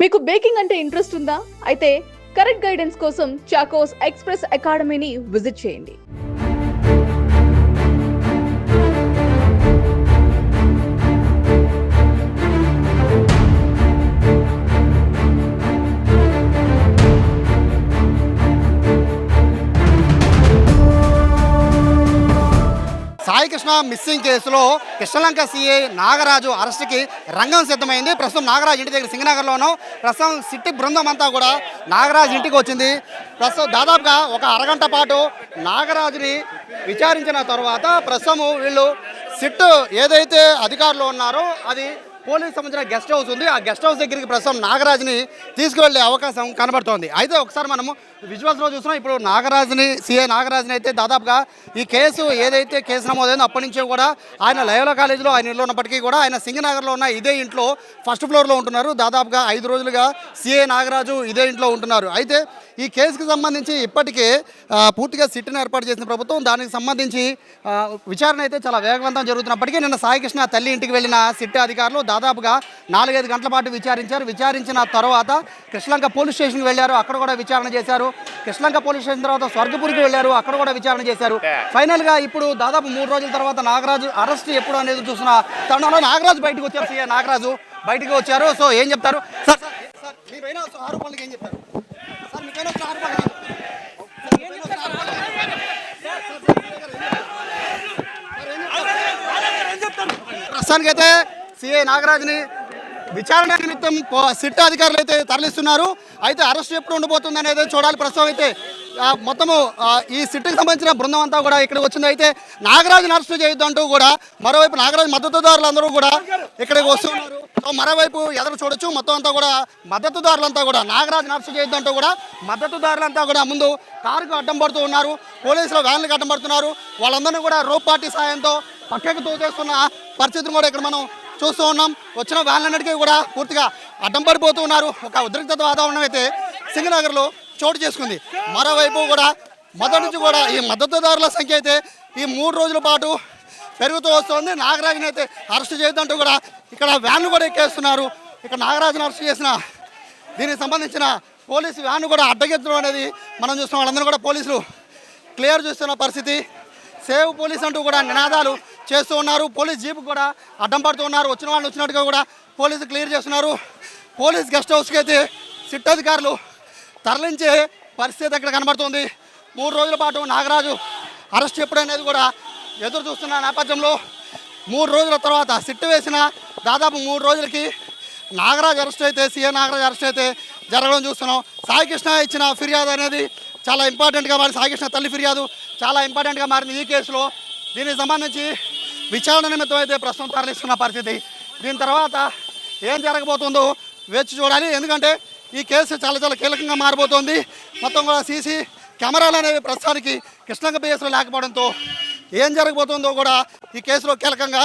మీకు బేకింగ్ అంటే ఇంట్రెస్ట్ ఉందా? అయితే కరెక్ట్ గైడెన్స్ కోసం చాకోస్ ఎక్స్‌ప్రెస్ అకాడమీని విజిట్ చేయండి. సాయి కృష్ణ మిస్సింగ్ కేసులో కృష్ణలంక సీఐ నాగరాజు అరెస్ట్కి రంగం సిద్ధమైంది. ప్రస్తుతం నాగరాజు ఇంటి దగ్గర సింగనగర్లోనూ ప్రస్తుతం సిట్టి బృందం అంతా కూడా నాగరాజు ఇంటికి వచ్చింది. ప్రస్తుతం దాదాపుగా ఒక అరగంట పాటు నాగరాజుని విచారించిన తర్వాత ప్రస్తుతం వీళ్ళు సిట్ ఏదైతే అధికారులు ఉన్నారో అది పోలీసు సంబంధించిన గెస్ట్ హౌస్ ఉంది. ఆ గెస్ట్ హౌస్ దగ్గరికి ప్రస్తుతం నాగరాజుని తీసుకువెళ్ళే అవకాశం కనబడుతోంది. అయితే ఒకసారి మనము విజువల్స్లో చూస్తున్నాం. ఇప్పుడు సీఐ నాగరాజుని అయితే దాదాపుగా ఈ కేసు ఏదైతే కేసు నమోదైందో అప్పటి నుంచే కూడా ఆయన లయోలా కాలేజీలో ఆయన ఇంట్లో ఉన్నప్పటికీ కూడా ఆయన సింగనగర్లో ఉన్న ఇదే ఇంట్లో ఫస్ట్ ఫ్లోర్లో ఉంటున్నారు. దాదాపుగా 5 రోజులుగా సీఐ నాగరాజు ఇదే ఇంట్లో ఉంటున్నారు. అయితే ఈ కేసుకు సంబంధించి ఇప్పటికే పూర్తిగా సిట్ను ఏర్పాటు చేసిన ప్రభుత్వం దానికి సంబంధించి విచారణ అయితే చాలా వేగవంతం జరుగుతున్నప్పటికీ నిన్న సాయికృష్ణ తల్లి ఇంటికి వెళ్ళిన సిట్ అధికారులు దాదాపుగా 4-5 గంటల పాటు విచారించిన తర్వాత కృష్ణలంక పోలీస్ స్టేషన్కి వెళ్ళారు. అక్కడ కూడా విచారణ చేశారు. కృష్ణలంక పోలీస్ స్టేషన్ తర్వాత స్వర్గపూర్కి వెళ్ళారు. అక్కడ కూడా విచారణ చేశారు. ఫైనల్గా ఇప్పుడు దాదాపు 3 రోజుల తర్వాత నాగరాజు అరెస్ట్ ఎప్పుడు అనేది చూసిన తరుణంలో నాగరాజు బయటకు వచ్చారు. సీఐ నాగరాజు బయటకు వచ్చారు. సో ఏం చెప్తారు సార్? మీ పైన ఆరోపణలకు ఏం చెప్తారు సార్? మీ పైన ఆరోపణలు ప్రస్తుతానికైతే సీఐ నాగరాజుని విచారణ నిమిత్తం సిట్ అధికారులు అయితే తరలిస్తున్నారు. అయితే అరెస్ట్ ఎప్పుడు ఉండబోతుంది అనేది చూడాలి. ప్రస్తుతం అయితే మొత్తము ఈ సిట్కి సంబంధించిన బృందం అంతా కూడా ఇక్కడికి వచ్చింది. అయితే నాగరాజుని అరెస్ట్ చేయొద్దంటూ కూడా మరోవైపు నాగరాజు మద్దతుదారులు అందరూ కూడా ఇక్కడికి వస్తున్నారు. సో మరోవైపు ఎదురు చూడొచ్చు. మొత్తం అంతా కూడా మద్దతుదారులంతా కూడా నాగరాజుని అరెస్ట్ చేయొద్దంటూ కూడా మద్దతుదారులంతా కూడా ముందు కారుకు అడ్డం పడుతూ ఉన్నారు. పోలీసులు వ్యాన్లకు అడ్డం పడుతున్నారు. వాళ్ళందరినీ కూడా రోప్ పార్టీ సాయంతో పక్కకు తోచేస్తున్న పరిస్థితిని కూడా ఇక్కడ మనం చూస్తూ ఉన్నాం. వచ్చిన వ్యాన్లన్నిటికీ కూడా పూర్తిగా అడ్డం పడిపోతూ ఉన్నారు. ఒక ఉద్రిక్తత వాతావరణం అయితే సింగనగర్లో చోటు చేసుకుంది. మరోవైపు కూడా మొదటి నుంచి కూడా ఈ మద్దతుదారుల సంఖ్య అయితే ఈ 3 రోజుల పాటు పెరుగుతూ వస్తుంది. నాగరాజుని అయితే అరెస్ట్ చేయొద్దంటూ కూడా ఇక్కడ వ్యాన్లు కూడా ఎక్కేస్తున్నారు. ఇక్కడ నాగరాజుని అరెస్ట్ చేసిన దీనికి సంబంధించిన పోలీసు వ్యాన్ కూడా అడ్డగెత్తడం అనేది మనం చూస్తున్నాం. వాళ్ళందరూ కూడా పోలీసులు క్లియర్ చేస్తున్న పరిస్థితి. సేవ్ పోలీస్ అంటూ కూడా నినాదాలు చేస్తూ ఉన్నారు. పోలీస్ జీప్ కూడా అడ్డం పడుతూ ఉన్నారు. వచ్చిన వాళ్ళు వచ్చినట్టుగా కూడా పోలీసు క్లియర్ చేస్తున్నారు. పోలీస్ గెస్ట్ హౌస్కి అయితే సిట్ అధికారులు తరలించే పరిస్థితి అక్కడ కనబడుతుంది. 3 రోజుల పాటు నాగరాజు అరెస్ట్ ఎప్పుడనేది కూడా ఎదురు చూస్తున్న నేపథ్యంలో 3 రోజుల తర్వాత సిట్ వేసిన దాదాపు 3 రోజులకి నాగరాజు అరెస్ట్ అయితే సీఐ నాగరాజు అరెస్ట్ అయితే జరగడం చూస్తున్నాం. సాయికృష్ణ ఇచ్చిన ఫిర్యాదు అనేది చాలా ఇంపార్టెంట్గా మారింది. సాయికృష్ణ తల్లి ఫిర్యాదు చాలా ఇంపార్టెంట్గా మారింది ఈ కేసులో. దీనికి సంబంధించి విచారణ నిమిత్తం అయితే ప్రస్తుతం తరలిస్తున్న పరిస్థితి. దీని తర్వాత ఏం జరగబోతుందో వేచి చూడాలి. ఎందుకంటే ఈ కేసు చాలా కీలకంగా మారబోతోంది. మొత్తం కూడా సీసీ కెమెరాలు అనేవి ప్రస్తుతానికి కృష్ణలంక పిఎస్లో లేకపోవడంతో ఏం జరగబోతుందో కూడా ఈ కేసులో కీలకంగా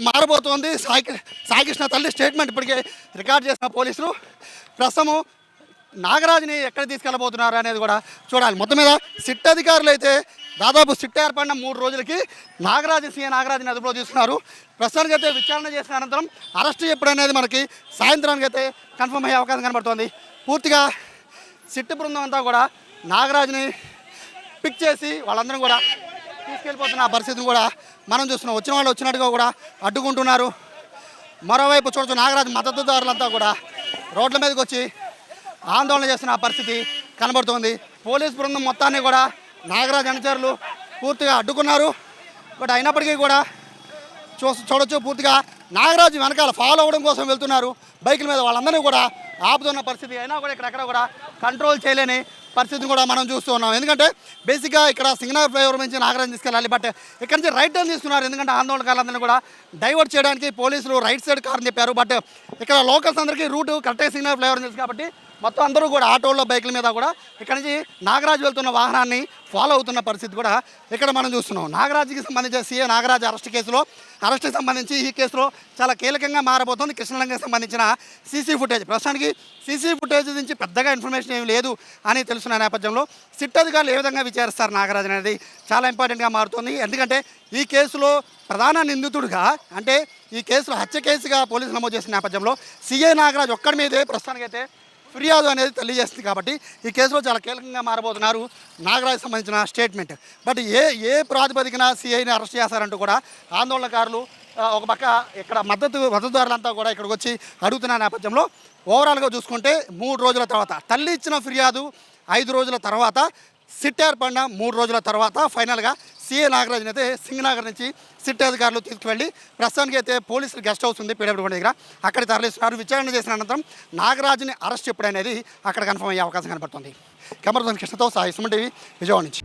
మారబోతోంది. సాయికృష్ణ తల్లి స్టేట్మెంట్ ఇప్పటికే రికార్డ్ చేసిన పోలీసులు ప్రస్తుతము నాగరాజుని ఎక్కడ తీసుకెళ్ళబోతున్నారు అనేది కూడా చూడాలి. మొత్తం మీద సిట్ అధికారులు అయితే దాదాపు సిట్ ఏర్పడిన 3 రోజులకి సీఐ నాగరాజుని అదుపులో తీసుకున్నారు. ప్రస్తుతానికి అయితే విచారణ చేసిన అనంతరం అరెస్ట్ ఎప్పుడనేది మనకి సాయంత్రానికి అయితే కన్ఫర్మ్ అయ్యే అవకాశం కనబడుతోంది. పూర్తిగా సిట్ బృందం అంతా కూడా నాగరాజుని పిక్ చేసి వాళ్ళందరం కూడా తీసుకెళ్ళిపోతున్న పరిస్థితిని కూడా మనం చూస్తున్నాం. వచ్చిన వాళ్ళు వచ్చినట్టుగా కూడా అడ్డుకుంటున్నారు. మరోవైపు చూడొచ్చు నాగరాజు మద్దతుదారులంతా కూడా రోడ్ల మీదకి వచ్చి ఆందోళన చేస్తున్న పరిస్థితి కనబడుతోంది. పోలీస్ బృందం మొత్తాన్ని కూడా నాగరాజు అనుచరులు పూర్తిగా అడ్డుకున్నారు. బట్ అయినప్పటికీ కూడా చూడొచ్చు పూర్తిగా నాగరాజు వెనకాల ఫాలో అవ్వడం కోసం వెళ్తున్నారు బైకుల మీద. వాళ్ళందరినీ కూడా ఆపుతున్న పరిస్థితి. అయినా కూడా ఇక్కడెక్కడ కూడా కంట్రోల్ చేయలేని పరిస్థితిని కూడా మనం చూస్తూ ఉన్నాం. ఎందుకంటే బేసిక్గా ఇక్కడ సింగనగర్ ఫ్లైఓవర్ నుంచి నాగరాజు తీసుకెళ్ళాలి. బట్ ఇక్కడ నుంచి రైట్ టర్న్ తీసుకున్నారు. ఎందుకంటే ఆందోళనకారులందరినీ కూడా డైవర్ట్ చేయడానికి పోలీసులు రైట్ సైడ్ కార్ అని చెప్పారు. బట్ ఇక్కడ లోకల్స్ అందరికీ రూటు కరెక్ట్గా సింగనగర్ ఫ్లైఓవర్ తెలుసు కాబట్టి మొత్తం అందరూ కూడా ఆటోల్లో బైకుల మీద కూడా ఇక్కడ నుంచి నాగరాజు వెళ్తున్న వాహనాన్ని ఫాలో అవుతున్న పరిస్థితి కూడా ఇక్కడ మనం చూస్తున్నాం. నాగరాజుకి సంబంధించిన సీఐ నాగరాజు అరెస్ట్కి సంబంధించి ఈ కేసులో చాలా కీలకంగా మారబోతోంది కృష్ణలంకకి సంబంధించిన సీసీ ఫుటేజ్. ప్రస్తుతానికి సీసీ ఫుటేజ్ నుంచి పెద్దగా ఇన్ఫర్మేషన్ ఏమి లేదు అని తెలుసున్న నేపథ్యంలో సిట్ అధికారులు ఏ విధంగా విచారిస్తారు నాగరాజు అనేది చాలా ఇంపార్టెంట్గా మారుతుంది. ఎందుకంటే ఈ కేసులో ప్రధాన నిందితుడిగా అంటే ఈ కేసులో హత్య కేసుగా పోలీసులు నమోదు చేసిన నేపథ్యంలో సిఐ నాగరాజ్ ఒక్కడి మీదే ప్రస్తుతానికైతే ఫిర్యాదు అనేది తెలియజేస్తుంది. కాబట్టి ఈ కేసులో చాలా కీలకంగా మారబోతున్నారు నాగరాజ్ సంబంధించిన స్టేట్మెంట్. బట్ ఏ ప్రాతిపదికన సిఐని అరెస్ట్ చేశారంటూ కూడా ఆందోళనకారులు ఒక పక్క ఇక్కడ మద్దతుదారులంతా కూడా ఇక్కడికి వచ్చి అడుగుతున్న నేపథ్యంలో ఓవరాల్గా చూసుకుంటే 3 రోజుల తర్వాత తల్లి ఇచ్చిన ఫిర్యాదు 5 రోజుల తర్వాత సిట్ ఏర్పడిన 3 రోజుల తర్వాత ఫైనల్గా సిఐ నాగరాజ్ని అయితే సింగనగర్ నుంచి సిట్ అధికారులు తీసుకువెళ్ళి ప్రస్తుతానికి అయితే పోలీసులు గెస్ట్ హౌస్ ఉంది పీడబ్ల్యూడి దగ్గర, అక్కడ తరలిస్తున్నారు. విచారణ చేసిన అనంతరం నాగరాజ్ని అరెస్ట్ ఎప్పుడనేది అక్కడ కన్ఫర్మ్ అయ్యే అవకాశం కనబడుతుంది. కెమెరా కృష్ణతో సాయి సుమన్ టీవీ, విజయవాడ నుంచి.